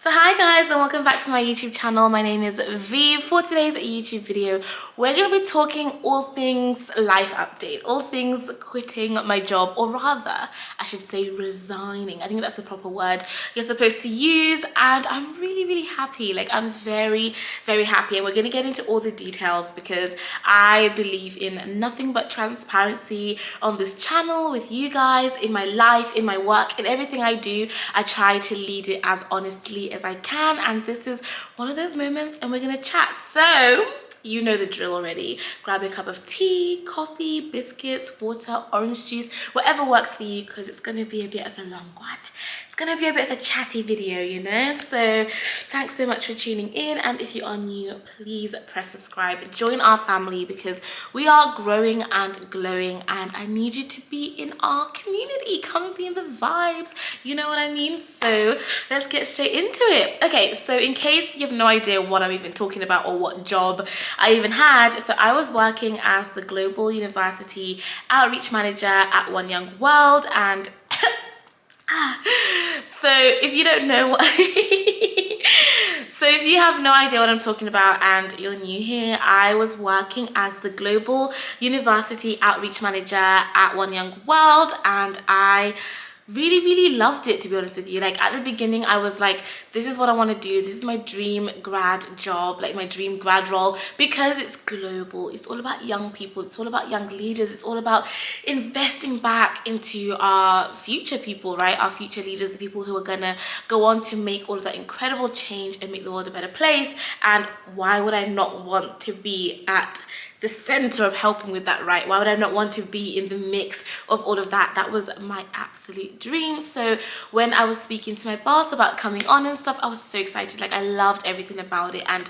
So hi guys and welcome back to my YouTube channel. My name is V. For today's YouTube video, we're going to be talking all things life update, all things quitting my job, or rather, I should say resigning. I think that's a proper word you're supposed to use, and I'm really happy. Like, I'm very happy, and we're going to get into all the details because I believe in nothing but transparency on this channel with you guys, in my life, in my work, in everything I do. I try to lead it as honestly as I can, and this is one of those moments, and we're gonna chat. So you know the drill already. Grab a cup of tea, coffee, biscuits, water, orange juice, whatever works for you, because it's gonna be a bit of a long one. It's gonna be a bit of a chatty video, you know? So thanks so much for tuning in, and if you are new, please press subscribe. Join our family because we are growing and glowing, and I need you to be in our community. Come and be in the vibes, you know what I mean? So let's get straight into it. Okay, so in case you have no idea what I'm even talking about or what job I even had, so I was working as the Global University Outreach Manager at One Young World, and so if you don't know what so if you have no idea what I'm talking about and you're new here, I was working as the Global University Outreach Manager at One Young World, and I really loved it, to be honest with you. Like, at the beginning I was like, this is what I want to do, this is my dream grad job, like my dream grad role, because it's global, it's all about young people, it's all about young leaders, it's all about investing back into our future people, right? Our future leaders, the people who are gonna go on to make all of that incredible change and make the world a better place. And why would I not want to be at the center of helping with that, right? Why would I not want to be in the mix of all of that? That was my absolute dream. So when I was speaking to my boss about coming on and stuff, I was so excited. Like, I loved everything about it, and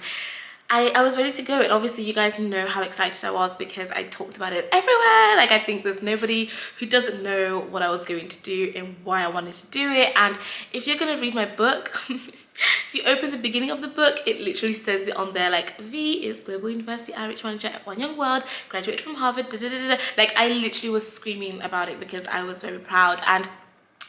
I was ready to go. And obviously you guys know how excited I was because I talked about it everywhere. Like, I think there's nobody who doesn't know what I was going to do and why I wanted to do it. And if you're gonna read my book, if you open the beginning of the book, it literally says it on there, like, V is Global University Outreach Manager at One Young World, graduated from Harvard, da, da, da, da. Like, I literally was screaming about it because I was very proud, and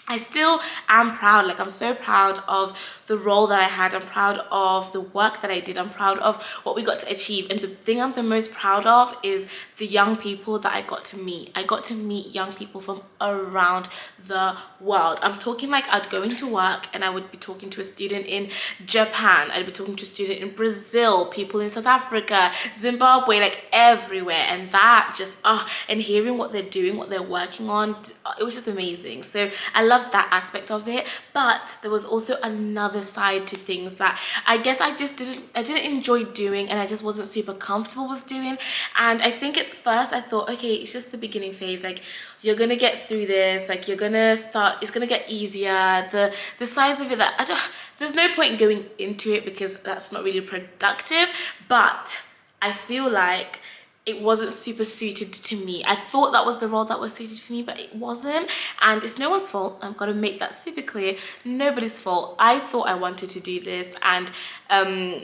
I still am proud. Like, I'm so proud of the role that I had. I'm proud of the work that I did. I'm proud of what we got to achieve. And the thing I'm the most proud of is the young people that I got to meet. I got to meet young people from around the world. I'm talking like I'd go into work and I would be talking to a student in Japan. I'd be talking to a student in Brazil, people in South Africa, Zimbabwe, like everywhere. And that just, and hearing what they're doing, what they're working on, it was just amazing. So I loved that aspect of it. But there was also another side to things that I guess I didn't enjoy doing, and I just wasn't super comfortable with doing. And I think at first I thought, okay, it's just the beginning phase, like, you're gonna get through this, like, you're gonna start, it's gonna get easier. The sides of it, that there's no point in going into it because that's not really productive. But I feel like it wasn't super suited to me. I thought that was the role that was suited for me, but it wasn't. And it's no one's fault. I've got to make that super clear. Nobody's fault. I thought I wanted to do this, and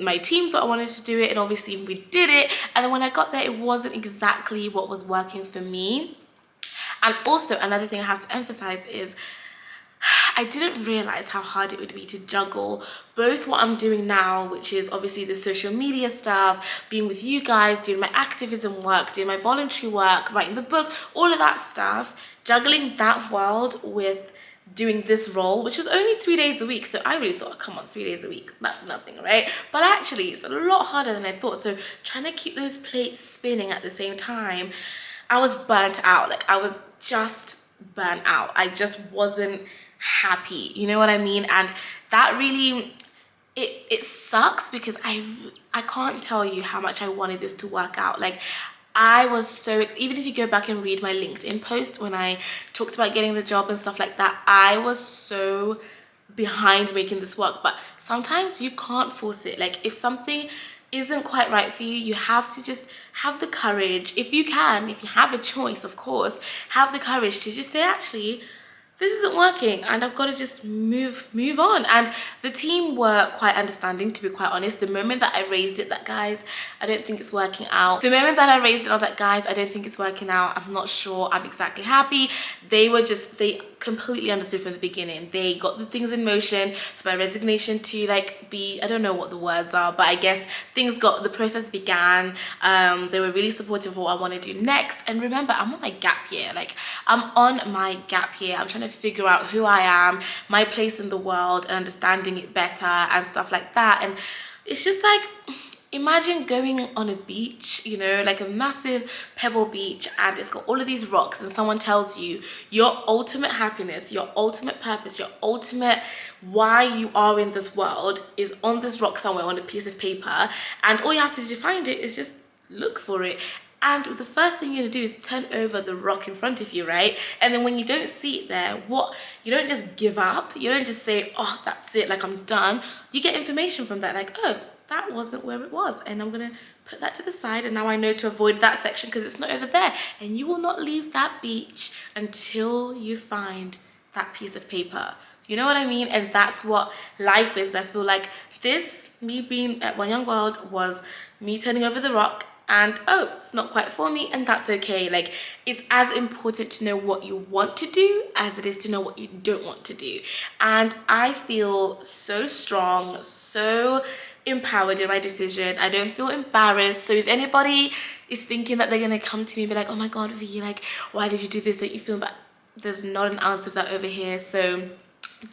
my team thought I wanted to do it, and obviously we did it. And then when I got there, it wasn't exactly what was working for me. And also, another thing I have to emphasize is I didn't realize how hard it would be to juggle both what I'm doing now, which is obviously the social media stuff, being with you guys, doing my activism work, doing my voluntary work, writing the book, all of that stuff, juggling that world with doing this role, which was only 3 days a week. So I really thought, come on, 3 days a week, that's nothing, right? But actually it's a lot harder than I thought. So trying to keep those plates spinning at the same time, I was burnt out. Like, I was just burnt out. I just wasn't happy, you know what I mean? And that really, it sucks because I can't tell you how much I wanted this to work out. Like, I was so, even if you go back and read my LinkedIn post when I talked about getting the job and stuff like that, I was so behind making this work. But sometimes you can't force it. Like, if something isn't quite right for you, you have to just have the courage, if you can, if you have a choice, of course, have the courage to just say, actually, this isn't working and I've got to just move on. And the team were quite understanding, to be quite honest. The moment that I raised it, that guys, I don't think it's working out. The moment that I raised it, I was like, guys, I don't think it's working out. I'm not sure I'm exactly happy. They completely understood from the beginning. They got the things in motion for my resignation to like be, I don't know what the words are, but I guess the process began. They were really supportive of what I want to do next. And remember, I'm on my gap year. Like, I'm on my gap year. I'm trying to figure out who I am, my place in the world, and understanding it better and stuff like that. And it's just like, imagine going on a beach, you know, like a massive pebble beach, and it's got all of these rocks, and someone tells you your ultimate happiness, your ultimate purpose, your ultimate why you are in this world is on this rock somewhere on a piece of paper, and all you have to do to find it is just look for it. And the first thing you're gonna do is turn over the rock in front of you, right? And then when you don't see it there, you don't just give up. You don't just say, oh, that's it, like I'm done. You get information from that, like, oh, that wasn't where it was. And I'm gonna put that to the side, and now I know to avoid that section because it's not over there. And you will not leave that beach until you find that piece of paper. You know what I mean? And that's what life is. I feel like me being at One Young World was me turning over the rock, and oh, it's not quite for me, and that's okay. Like, it's as important to know what you want to do as it is to know what you don't want to do. And I feel so strong, so empowered in my decision. I don't feel embarrassed. So if anybody is thinking that they're gonna come to me and be like, oh my god, V, like, why did you do this? Don't you feel that? There's not an ounce of that over here. So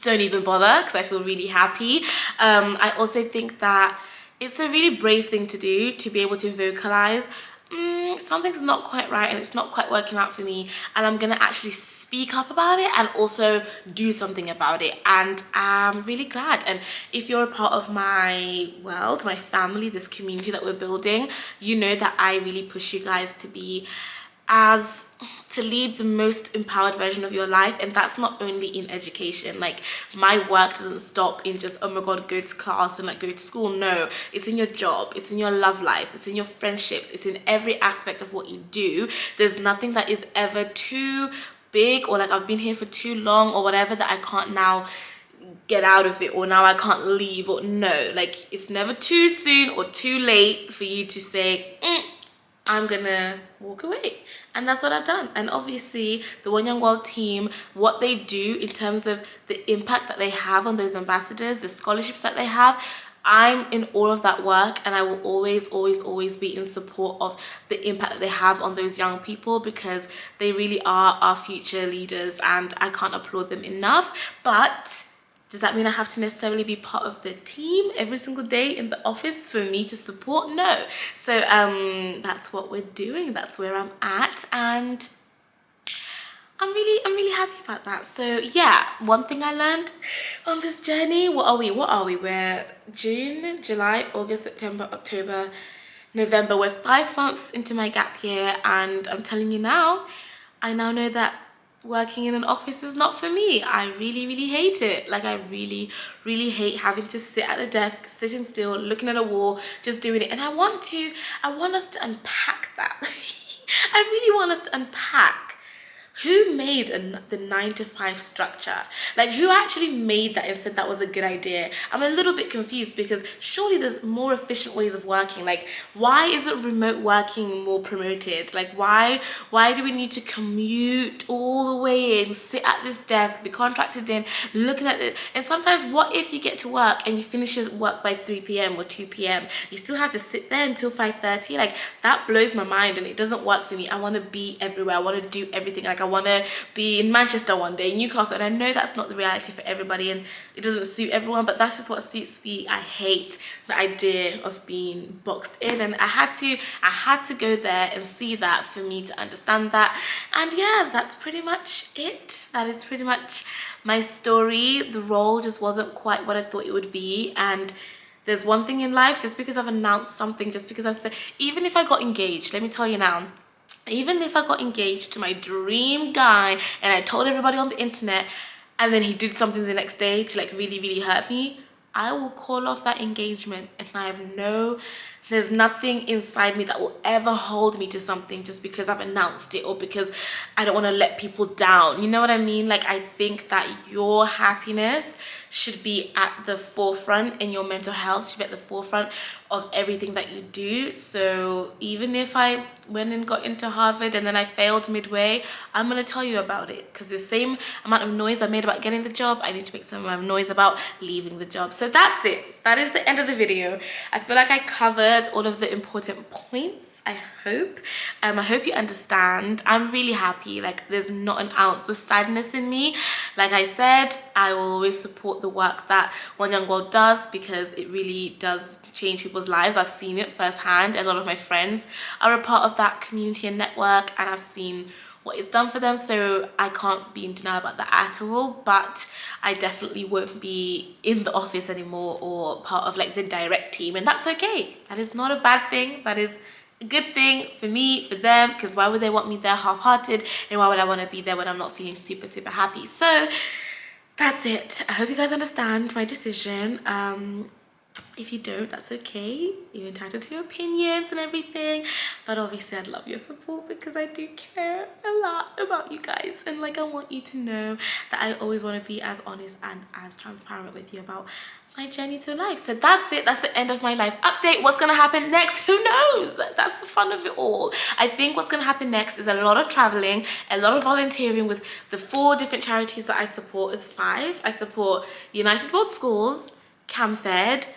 don't even bother, because I feel really happy. I also think that it's a really brave thing to do, to be able to vocalize something's not quite right and it's not quite working out for me, and I'm gonna actually speak up about it and also do something about it. And I'm really glad. And if you're a part of my world, my family, this community that we're building, you know that I really push you guys to lead the most empowered version of your life. And that's not only in education. Like, my work doesn't stop in just, oh my god, go to class and like go to school. No, it's in your job, it's in your love lives, it's in your friendships, it's in every aspect of what you do. There's nothing that is ever too big, or like I've been here for too long or whatever, that I can't now get out of it, or now I can't leave. Or no, like, it's never too soon or too late for you to say, I'm gonna walk away. And that's what I've done. And obviously the One Young World team, what they do in terms of the impact that they have on those ambassadors, the scholarships that they have, I'm in all of that work, and I will always, always, always be in support of the impact that they have on those young people, because they really are our future leaders, and I can't applaud them enough. But does that mean I have to necessarily be part of the team every single day in the office for me to support? No. So that's what we're doing. That's where I'm at, and I'm really happy about that. So yeah, one thing I learned on this journey, what are we? We're June, July, August, September, October, November. We're 5 months into my gap year, and I'm telling you now, I now know that working in an office is not for me. I really hate it. Like, I really hate having to sit at the desk, sitting still, looking at a wall, just doing it. And I want us to unpack that. I really want us to unpack who made the 9-to-5 structure. Like, who actually made that and said that was a good idea? I'm a little bit confused, because surely there's more efficient ways of working. Like, why isn't remote working more promoted? Like, why do we need to commute all the way in, sit at this desk, be contracted in, looking at it? And sometimes, what if you get to work and you finish your work by 3 p.m. or 2 p.m? You still have to sit there until 5:30. Like, that blows my mind, and it doesn't work for me. I want to be everywhere. I want to do everything. Like, I want to be in Manchester one day, Newcastle, and I know that's not the reality for everybody, and it doesn't suit everyone, but that's just what suits me. I hate the idea of being boxed in, and I had to go there and see that for me to understand that. And yeah, that's pretty much it. That is pretty much my story. The role just wasn't quite what I thought it would be. And there's one thing in life, just because I've announced something, just because I said, even if I got engaged, let me tell you now, even if I got engaged to my dream guy and I told everybody on the internet, and then he did something the next day to like really hurt me, I will call off that engagement, and I have no There's nothing inside me that will ever hold me to something just because I've announced it or because I don't want to let people down. You know what I mean? Like, I think that your happiness should be at the forefront, and your mental health should be at the forefront of everything that you do. So even if I went and got into Harvard and then I failed midway, I'm going to tell you about it, because the same amount of noise I made about getting the job, I need to make some amount of noise about leaving the job. So that's it. That is the end of the video. I feel like I covered all of the important points, I hope. I hope you understand. I'm really happy. Like, there's not an ounce of sadness in me. Like I said, I will always support the work that One Young World does, because it really does change people's lives. I've seen it firsthand. A lot of my friends are a part of that community and network, and I've seen what it's done for them, so I can't be in denial about that at all. But I definitely won't be in the office anymore or part of like the direct team, and that's okay. That is not a bad thing. That is a good thing for me, for them, because why would they want me there half-hearted, and why would I want to be there when I'm not feeling super happy? So that's it. I hope you guys understand my decision. If you don't, that's okay. You're entitled to your opinions and everything, but obviously I'd love your support, because I do care a lot about you guys, and like, I want you to know that I always want to be as honest and as transparent with you about my journey through life. So that's it. That's the end of my life update. What's gonna happen next? Who knows? That's the fun of it all. I think what's gonna happen next is a lot of traveling, a lot of volunteering with the 4 different charities that I support. Is 5. I support United World Schools, CamFed,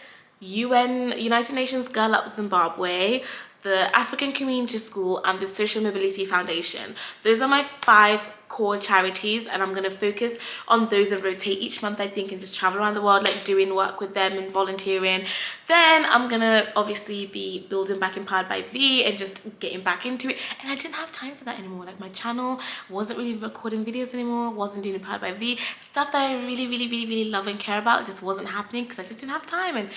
United Nations Girl Up Zimbabwe, the African Community School, and the Social Mobility Foundation. Those are my 5 core charities, and I'm going to focus on those and rotate each month, I think, and just travel around the world, like doing work with them and volunteering. Then I'm going to obviously be building back Empowered by V and just getting back into it, and I didn't have time for that anymore. Like, my channel wasn't really recording videos anymore, wasn't doing Empowered by V. Stuff that I really love and care about just wasn't happening because I just didn't have time, and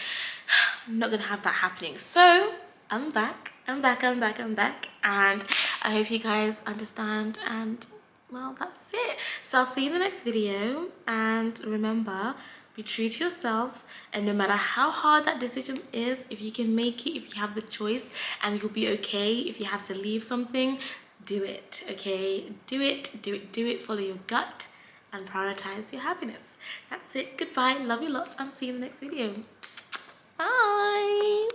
I'm not gonna have that happening. So I'm back, and I hope you guys understand, and well, that's it. So I'll see you in the next video, and remember, be true to yourself, and no matter how hard that decision is, if you can make it, if you have the choice, and you'll be okay if you have to leave something, do it, okay? Do it, follow your gut and prioritize your happiness. That's it. Goodbye, love you lots, and see you in the next video. Bye.